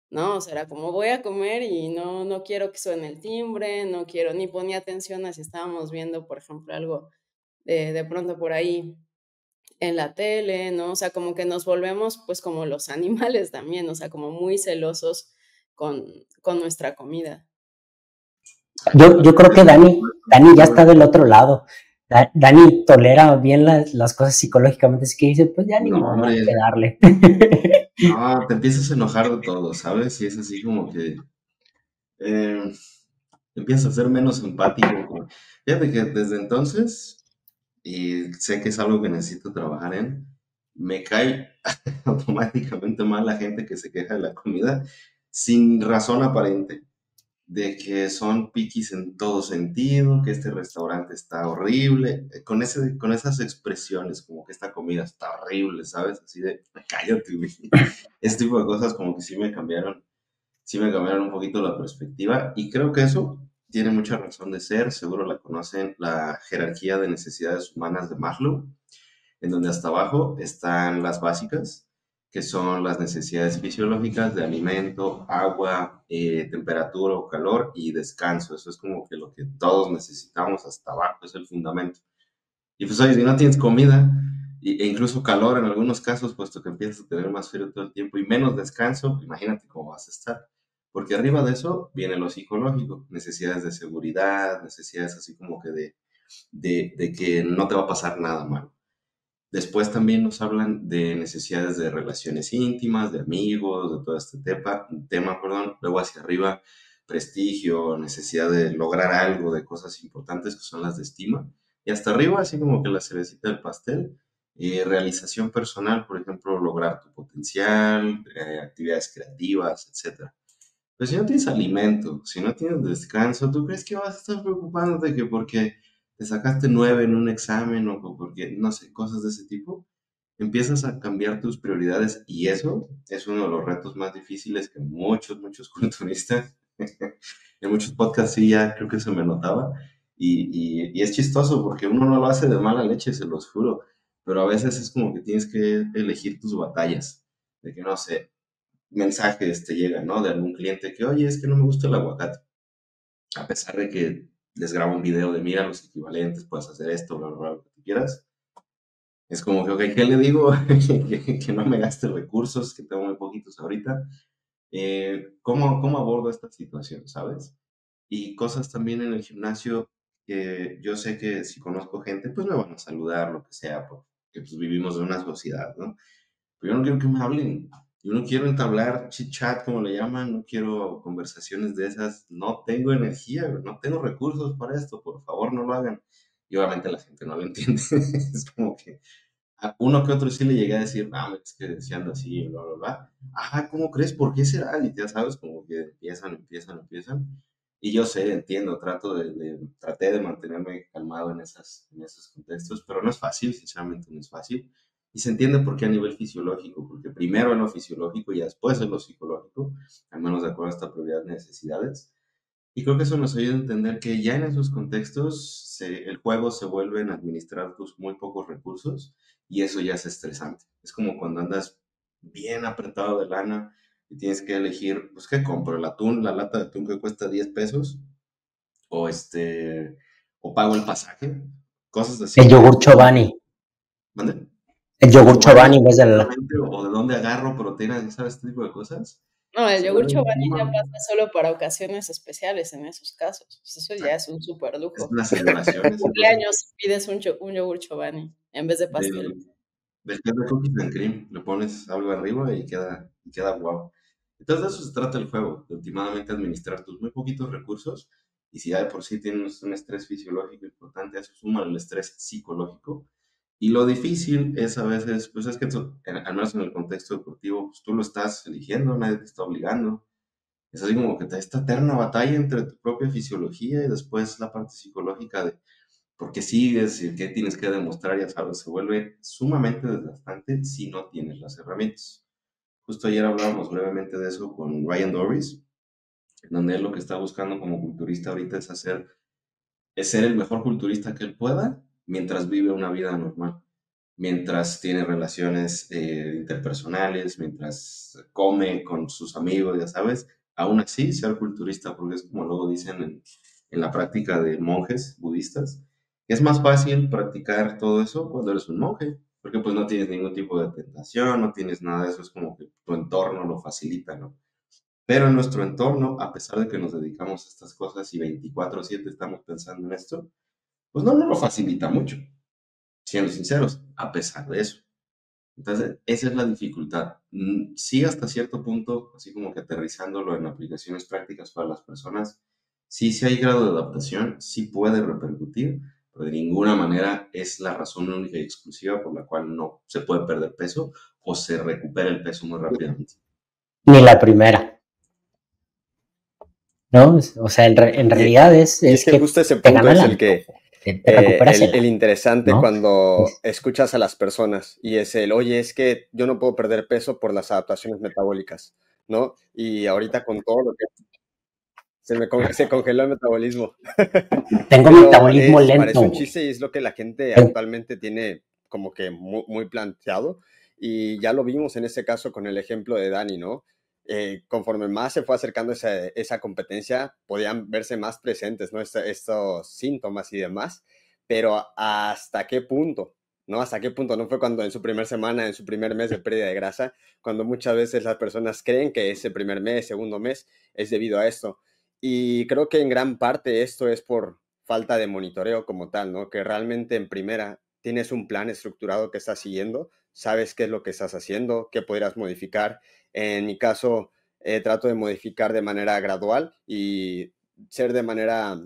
S4: ¿no? O sea, era como voy a comer y no quiero que suene el timbre, no quiero, ni ponía atención a si estábamos viendo, por ejemplo, algo de pronto por ahí en la tele, ¿no? O sea, como que nos volvemos pues como los animales también, o sea, como muy celosos con nuestra comida.
S1: Yo creo que Dani ya está del otro lado. Dani tolera bien las cosas psicológicamente, así que dice, pues ya ni
S3: No,
S1: modo, hay
S3: hombre,
S1: que darle.
S3: no, te empiezas a enojar de todo, ¿sabes? Y es así como que eh, empiezas a ser menos empático. Fíjate que desde entonces, y sé que es algo que necesito trabajar en, me cae automáticamente mal la gente que se queja de la comida sin razón aparente, de que son piquis en todo sentido, que este restaurante está horrible, con esas expresiones, como que esta comida está horrible, ¿sabes? Así de, cállate, güey. Ese tipo de cosas como que sí me cambiaron un poquito la perspectiva y creo que eso tiene mucha razón de ser, seguro la conocen, la jerarquía de necesidades humanas de Maslow, en donde hasta abajo están las básicas, que son las necesidades fisiológicas de alimento, agua, temperatura o calor y descanso. Eso es como que lo que todos necesitamos hasta abajo, es el fundamento. Y pues oye, si no tienes comida e incluso calor en algunos casos, puesto que empiezas a tener más frío todo el tiempo y menos descanso, imagínate cómo vas a estar. Porque arriba de eso viene lo psicológico, necesidades de seguridad, necesidades así como que de que no te va a pasar nada malo. Después también nos hablan de necesidades de relaciones íntimas, de amigos, de todo este tema, perdón. Luego hacia arriba, prestigio, necesidad de lograr algo, de cosas importantes que son las de estima. Y hasta arriba, así como que la cerecita del pastel, realización personal, por ejemplo, lograr tu potencial, actividades creativas, etcétera. Pues si no tienes alimento, si no tienes descanso, ¿tú crees que vas a estar preocupándote que porque te sacaste 9 en un examen o porque, no sé, cosas de ese tipo? Empiezas a cambiar tus prioridades y eso es uno de los retos más difíciles que muchos culturistas, en muchos podcasts sí ya creo que se me notaba y es chistoso porque uno no lo hace de mala leche, se los juro, pero a veces es como que tienes que elegir tus batallas, de que no sé, mensajes te llegan, ¿no? De algún cliente que, oye, es que no me gusta el aguacate. A pesar de que les grabo un video de, mira, los equivalentes, puedes hacer esto, bla, bla, bla, lo que tú quieras. Es como que, ok, ¿qué le digo? Que no me gaste recursos, que tengo muy poquitos ahorita. ¿Cómo abordo esta situación, sabes? Y cosas también en el gimnasio que yo sé que si conozco gente, pues me van a saludar, lo que sea, porque pues vivimos en una sociedad, ¿no? Pero yo no quiero que me hablen. Yo no quiero entablar chit chat, como le llaman. No quiero conversaciones de esas. No tengo energía, güey, no tengo recursos para esto. Por favor, no lo hagan. Y obviamente la gente no lo entiende. Es como que a uno que otro sí le llegué a decir, ah, es que deseando así, bla, bla, bla. Ajá, ¿cómo crees? ¿Por qué será? Y ya sabes, como que empiezan. Y yo sé, entiendo, traté de mantenerme calmado en esos contextos, pero no es fácil, sinceramente no es fácil. Y se entiende por qué a nivel fisiológico, porque primero es lo fisiológico y después es lo psicológico, al menos de acuerdo a esta prioridad de necesidades. Y creo que eso nos ayuda a entender que ya en esos contextos el juego se vuelve en administrar tus muy pocos recursos y eso ya es estresante. Es como cuando andas bien apretado de lana y tienes que elegir, pues, ¿qué compro? ¿El atún, la lata de atún que cuesta 10 pesos? ¿O o pago el pasaje? Cosas así
S1: El
S3: que,
S1: yogur Chobani.
S3: ¿mande?
S1: El
S3: El
S1: yogur
S3: Chobani,
S1: Chobani en vez de la...
S3: exactamente, o de dónde agarro proteínas, ya sabes, este tipo de cosas.
S4: No, el
S3: Se
S4: yogur
S3: vuelve
S4: Chobani ya pasa solo para ocasiones especiales en esos casos. Pues eso ya es un súper
S3: es
S4: lujo.
S3: las
S4: En
S3: celebraciones y cosas
S4: cumpleaños pides un yogur Chobani en vez de pastel.
S3: del, del que es de cookies and cream, le pones algo arriba y queda guau. Entonces de eso se trata el juego, de últimamente administrar tus muy poquitos recursos y si ya de por sí tienes un estrés fisiológico importante, a eso suma el estrés psicológico. Y lo difícil es a veces, pues es que al menos en el contexto deportivo, pues tú lo estás eligiendo, nadie te está obligando. Es así como que esta eterna batalla entre tu propia fisiología y después la parte psicológica de por qué sigues y qué tienes que demostrar, ya sabes, se vuelve sumamente desgastante si no tienes las herramientas. Justo ayer hablábamos brevemente de eso con Ryan Doris, donde él lo que está buscando como culturista ahorita es ser el mejor culturista que él pueda mientras vive una vida normal. mientras tiene relaciones interpersonales, mientras come con sus amigos, ya sabes, aún así ser culturista, porque es como luego dicen en la práctica de monjes budistas, que es más fácil practicar todo eso cuando eres un monje, porque pues no tienes ningún tipo de tentación, no tienes nada de eso, es como que tu entorno lo facilita, ¿no? Pero en nuestro entorno, a pesar de que nos dedicamos a estas cosas y 24/7 estamos pensando en esto, pues no nos lo facilita mucho, siendo sinceros, a pesar de eso. Entonces, esa es la dificultad. Sí, hasta cierto punto, así como que aterrizándolo en aplicaciones prácticas para las personas, sí, sí hay grado de adaptación, sí puede repercutir, pero de ninguna manera es la razón única y exclusiva por la cual no se puede perder peso o se recupera el peso muy rápidamente.
S1: Ni la primera, ¿no? O sea, en realidad es
S2: que justo ese
S1: te
S2: punto
S1: gana
S2: es
S1: el
S2: el que
S1: te recuperas
S2: el interesante,
S1: ¿no?
S2: cuando escuchas a las personas y es oye, es que yo no puedo perder peso por las adaptaciones metabólicas, ¿no? Y ahorita con todo lo que se congeló el metabolismo.
S1: Tengo
S2: Pero
S1: metabolismo lento.
S2: parece un chiste y es lo que la gente actualmente tiene como que muy planteado, y ya lo vimos en este caso con el ejemplo de Dani, ¿no? Conforme más se fue acercando esa competencia, podían verse más presentes, ¿no? Estos síntomas y demás, pero ¿hasta qué punto? ¿No? ¿Hasta qué punto? No fue cuando en su primer semana, en su primer mes de pérdida de grasa, cuando muchas veces las personas creen que ese primer mes, segundo mes, es debido a esto. Y creo que en gran parte esto es por falta de monitoreo como tal, ¿no? Que realmente en primera tienes un plan estructurado que estás siguiendo, sabes qué es lo que estás haciendo, qué podrías modificar. En mi caso, trato de modificar de manera gradual y ser de manera,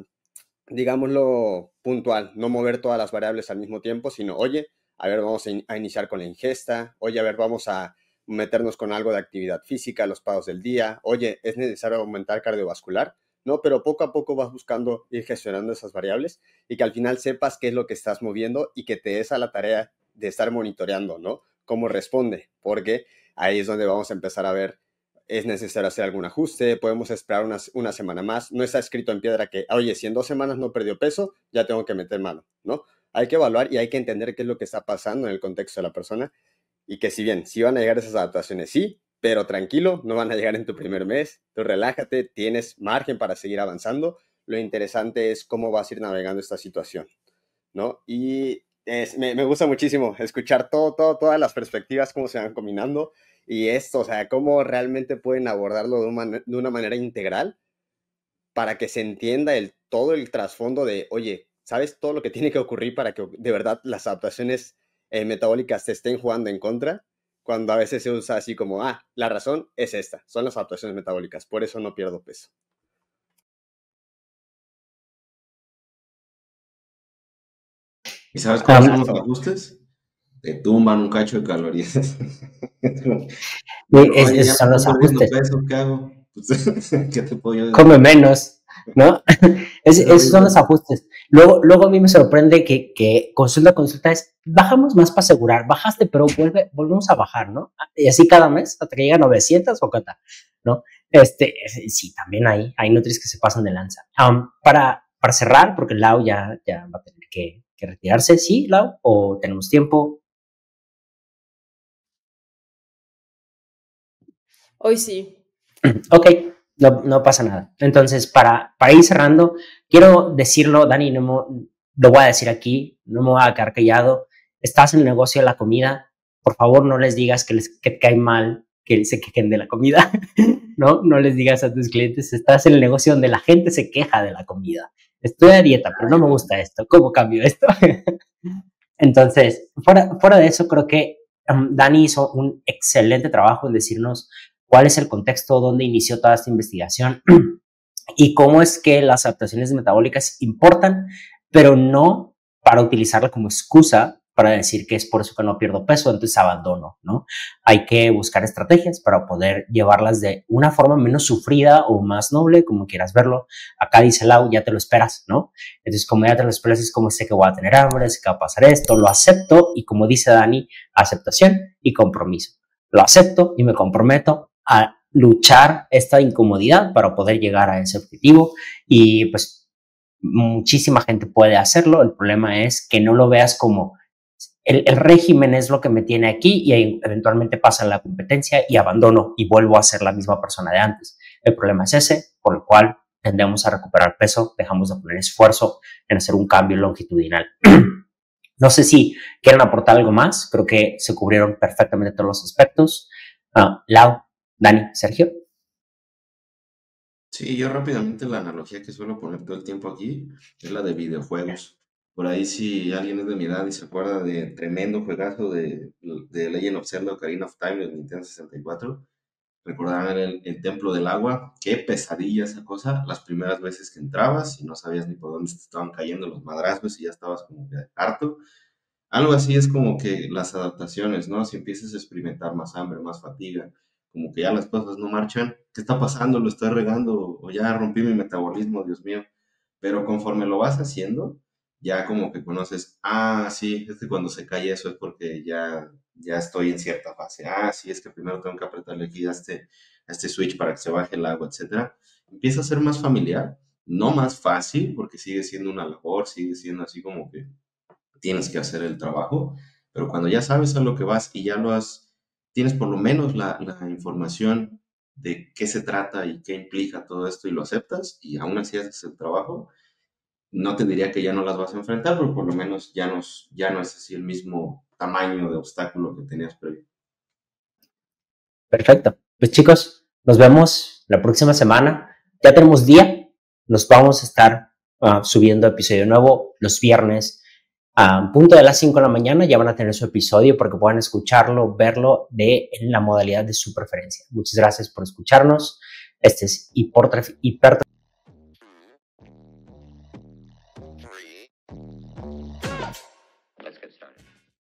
S2: digámoslo, puntual, no mover todas las variables al mismo tiempo, sino, oye, a ver, vamos a iniciar con la ingesta, oye, a ver, vamos a meternos con algo de actividad física, los pagos del día, oye, es necesario aumentar cardiovascular, ¿no? Pero poco a poco vas buscando ir gestionando esas variables y que al final sepas qué es lo que estás moviendo y que te des a la tarea de estar monitoreando, ¿no? Cómo responde, porque ahí es donde vamos a empezar a ver, es necesario hacer algún ajuste, podemos esperar una semana más, no está escrito en piedra que, oye, si en 2 semanas no perdió peso, ya tengo que meter mano, ¿no? Hay que evaluar y hay que entender qué es lo que está pasando en el contexto de la persona, y que si bien, si van a llegar esas adaptaciones, sí, pero tranquilo, no van a llegar en tu primer mes, tú relájate, tienes margen para seguir avanzando, lo interesante es cómo vas a ir navegando esta situación, ¿no? Y me gusta muchísimo escuchar todas las perspectivas, cómo se van combinando, y esto, o sea, cómo realmente pueden abordarlo de una manera integral para que se entienda todo el trasfondo de, oye, ¿sabes todo lo que tiene que ocurrir para que de verdad las adaptaciones metabólicas te estén jugando en contra? Cuando a veces se usa así como, la razón es esta, son las adaptaciones metabólicas, por eso no pierdo peso.
S3: ¿Y sabes cuáles son los ajustes? Te tumban un cacho de calorías.
S1: Esos son los ajustes.
S3: Peso, ¿qué hago? ¿Qué te puedo yo decir?
S1: Come menos, ¿no? Esos son los ajustes. Luego a mí me sorprende que consulta es, bajamos más para asegurar, bajaste, pero volvemos a bajar, ¿no? Y así cada mes, hasta que llegan 900 o cota, ¿no? Sí, también hay nutris que se pasan de lanza. Para cerrar, porque Lau ya va a tener que retirarse, ¿sí, Lau? ¿O tenemos tiempo?
S4: Hoy sí.
S1: Ok, no pasa nada. Entonces, para ir cerrando, quiero decirlo, Dani, lo voy a decir aquí, no me voy a quedar callado. Estás en el negocio de la comida, por favor no les digas que te cae mal que se quejen de la comida, ¿no? No les digas a tus clientes, estás en el negocio donde la gente se queja de la comida. Estoy a dieta, pero no me gusta esto, ¿cómo cambio esto? Entonces, fuera de eso, creo que Dani hizo un excelente trabajo en decirnos cuál es el contexto, dónde inició toda esta investigación y cómo es que las adaptaciones metabólicas importan, pero no para utilizarla como excusa para decir que es por eso que no pierdo peso, entonces abandono, ¿no? Hay que buscar estrategias para poder llevarlas de una forma menos sufrida o más noble, como quieras verlo. Acá dice Lau, ya te lo esperas, ¿no? Entonces, como ya te lo esperas, es como sé que voy a tener hambre, sé que va a pasar esto, lo acepto, y como dice Dani, aceptación y compromiso. Lo acepto y me comprometo a luchar esta incomodidad para poder llegar a ese objetivo, y pues muchísima gente puede hacerlo. El problema es que no lo veas como el régimen es lo que me tiene aquí y ahí eventualmente pasa la competencia y abandono y vuelvo a ser la misma persona de antes. El problema es ese, por el cual tendemos a recuperar peso, dejamos de poner esfuerzo en hacer un cambio longitudinal. No sé si quieren aportar algo más, creo que se cubrieron perfectamente todos los aspectos. Lau, Dani, Sergio.
S3: Sí, yo rápidamente la analogía que suelo poner todo el tiempo aquí es la de videojuegos. Por ahí si alguien es de mi edad y se acuerda de tremendo juegazo de Legend of Zelda Ocarina of Time del Nintendo 64, recordarán el Templo del Agua. Qué pesadilla esa cosa, las primeras veces que entrabas y no sabías ni por dónde te estaban cayendo los madrazos y ya estabas como que harto. Algo así es como que las adaptaciones, ¿no? Si empiezas a experimentar más hambre, más fatiga, como que ya las cosas no marchan, ¿qué está pasando? ¿Lo estoy regando? ¿O ya rompí mi metabolismo? Dios mío. Pero conforme lo vas haciendo, ya como que conoces, ah, sí, es que cuando se cae eso es porque ya estoy en cierta fase. Ah, sí, es que primero tengo que apretarle aquí a este switch para que se baje el agua, etcétera. Empieza a ser más familiar, no más fácil, porque sigue siendo una labor, sigue siendo así como que tienes que hacer el trabajo, pero cuando ya sabes a lo que vas y ya tienes por lo menos la información de qué se trata y qué implica todo esto y lo aceptas y aún así haces el trabajo, no te diría que ya no las vas a enfrentar, pero por lo menos ya no es así el mismo tamaño de obstáculo que tenías previo.
S1: Perfecto. Pues chicos, nos vemos la próxima semana. Ya tenemos día. Nos vamos a estar subiendo episodio nuevo los viernes. A punto de las 5 de la mañana ya van a tener su episodio porque puedan escucharlo, verlo en la modalidad de su preferencia. Muchas gracias por escucharnos. Este es Hipertrofia